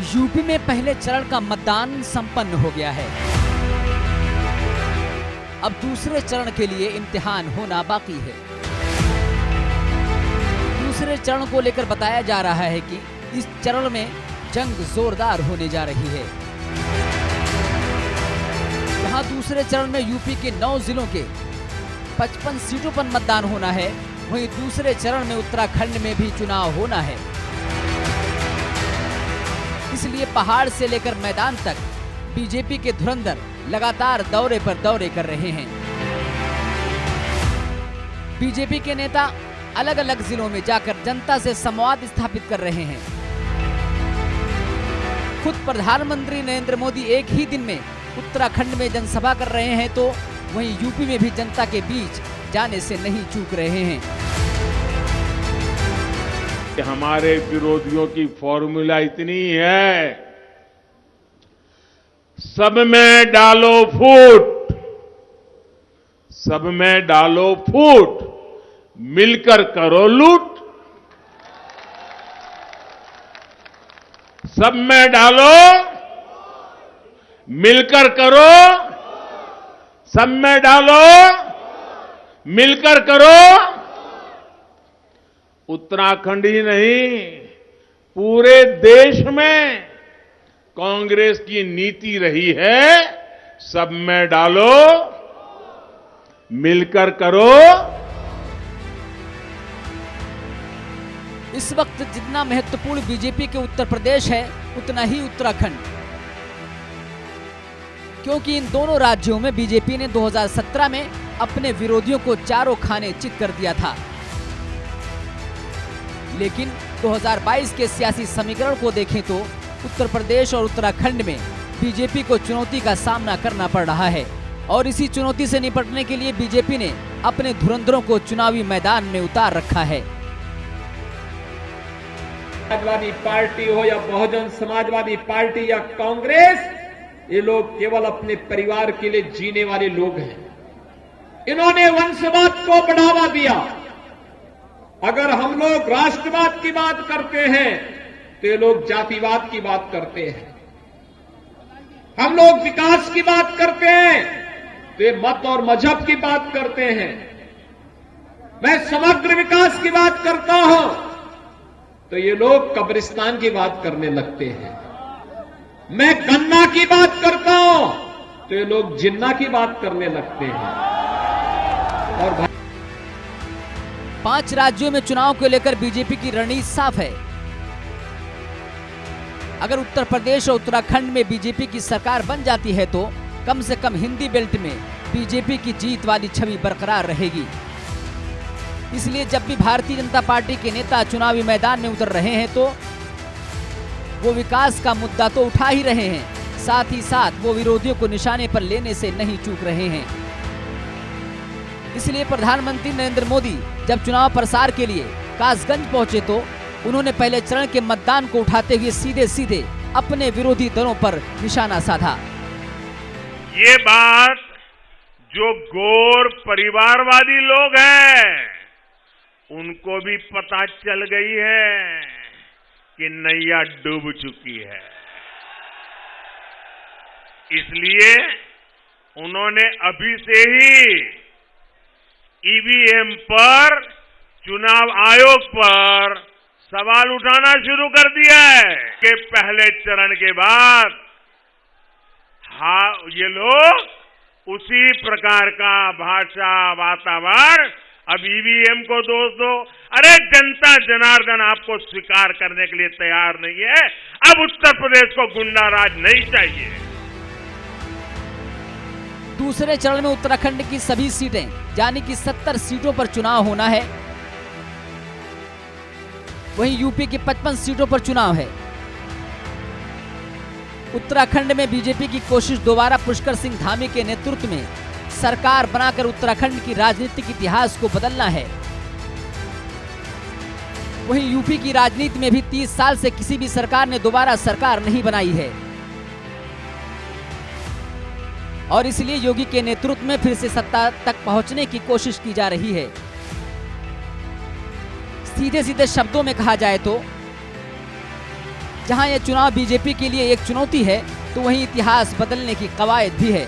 UP में पहले चरण का मतदान संपन्न हो गया है। अब दूसरे चरण के लिए इम्तिहान होना बाकी है। दूसरे चरण को लेकर बताया जा रहा है कि इस चरण में जंग जोरदार होने जा रही है। यहाँ दूसरे चरण में यूपी के 9 जिलों के 55 सीटों पर मतदान होना है। वहीं दूसरे चरण में उत्तराखंड में भी चुनाव होना है। इसलिए पहाड़ से लेकर मैदान तक बीजेपी के धुरंधर लगातार दौरे पर दौरे कर रहे हैं। बीजेपी के नेता अलग अलग जिलों में जाकर जनता से संवाद स्थापित कर रहे हैं। खुद प्रधानमंत्री नरेंद्र मोदी एक ही दिन में उत्तराखंड में जनसभा कर रहे हैं, तो वहीं यूपी में भी जनता के बीच जाने से नहीं चूक रहे हैं। हमारे विरोधियों की फॉर्मूला इतनी है, सब में डालो फूट, सब में डालो फूट, मिलकर करो लूट। सब में डालो, मिलकर करो, सब में डालो, मिलकर करो। उत्तराखंड ही नहीं, पूरे देश में कांग्रेस की नीति रही है, सब में डालो, मिलकर करो। इस वक्त जितना महत्वपूर्ण बीजेपी के उत्तर प्रदेश है, उतना ही उत्तराखंड, क्योंकि इन दोनों राज्यों में बीजेपी ने 2017 में अपने विरोधियों को चारों खाने चित कर दिया था। लेकिन 2022 के सियासी समीकरण को देखें तो उत्तर प्रदेश और उत्तराखंड में बीजेपी को चुनौती का सामना करना पड़ रहा है। और इसी चुनौती से निपटने के लिए बीजेपी ने अपने धुरंधरों को चुनावी मैदान में उतार रखा है। समाजवादी पार्टी हो या बहुजन समाजवादी पार्टी या कांग्रेस, ये लोग केवल अपने परिवार के लिए जीने वाले लोग हैं। इन्होंने वंशवाद को बढ़ावा दिया। अगर हम लोग राष्ट्रवाद की बात करते हैं तो ये लोग जातिवाद की बात करते हैं। हम लोग विकास की बात करते हैं तो ये मत और मजहब की बात करते हैं। मैं समग्र विकास की बात करता हूं तो ये लोग कब्रिस्तान की बात करने लगते हैं। मैं गन्ना की बात करता हूं तो ये लोग जिन्ना की बात करने लगते हैं। और 5 राज्यों में चुनाव को लेकर बीजेपी की रणनीति साफ है। अगर उत्तर प्रदेश और उत्तराखंड में बीजेपी की सरकार बन जाती है तो कम से कम हिंदी बेल्ट में बीजेपी की जीत वाली छवि बरकरार रहेगी। इसलिए जब भी भारतीय जनता पार्टी के नेता चुनावी मैदान में उतर रहे हैं तो वो विकास का मुद्दा तो उठा ही रहे हैं, साथ ही साथ वो विरोधियों को निशाने पर लेने से नहीं चूक रहे हैं। इसलिए प्रधानमंत्री नरेंद्र मोदी जब चुनाव प्रसार के लिए कासगंज पहुंचे तो उन्होंने पहले चरण के मतदान को उठाते हुए सीधे सीधे अपने विरोधी दलों पर निशाना साधा। ये बात जो गौर परिवारवादी लोग हैं उनको भी पता चल गई है कि नैया डूब चुकी है। इसलिए उन्होंने अभी से ही ईवीएम पर, चुनाव आयोग पर सवाल उठाना शुरू कर दिया है कि पहले चरण के बाद ये लोग उसी प्रकार का भाषा वातावरण अब ईवीएम को दोष दो। अरे जनता जनार्दन आपको स्वीकार करने के लिए तैयार नहीं है। अब उत्तर प्रदेश को गुंडा राज नहीं चाहिए। दूसरे चरण में उत्तराखंड की सभी सीटें यानी कि 70 सीटों पर चुनाव होना है। वहीं यूपी की 55 सीटों पर चुनाव है। उत्तराखंड में बीजेपी की कोशिश दोबारा पुष्कर सिंह धामी के नेतृत्व में सरकार बनाकर उत्तराखंड की राजनीतिक इतिहास को बदलना है। वहीं यूपी की राजनीति में भी 30 साल से किसी भी सरकार ने दोबारा सरकार नहीं बनाई है और इसलिए योगी के नेतृत्व में फिर से सत्ता तक पहुंचने की कोशिश की जा रही है। सीधे सीधे शब्दों में कहा जाए तो जहां यह चुनाव बीजेपी के लिए एक चुनौती है, तो वहीं इतिहास बदलने की कवायद भी है।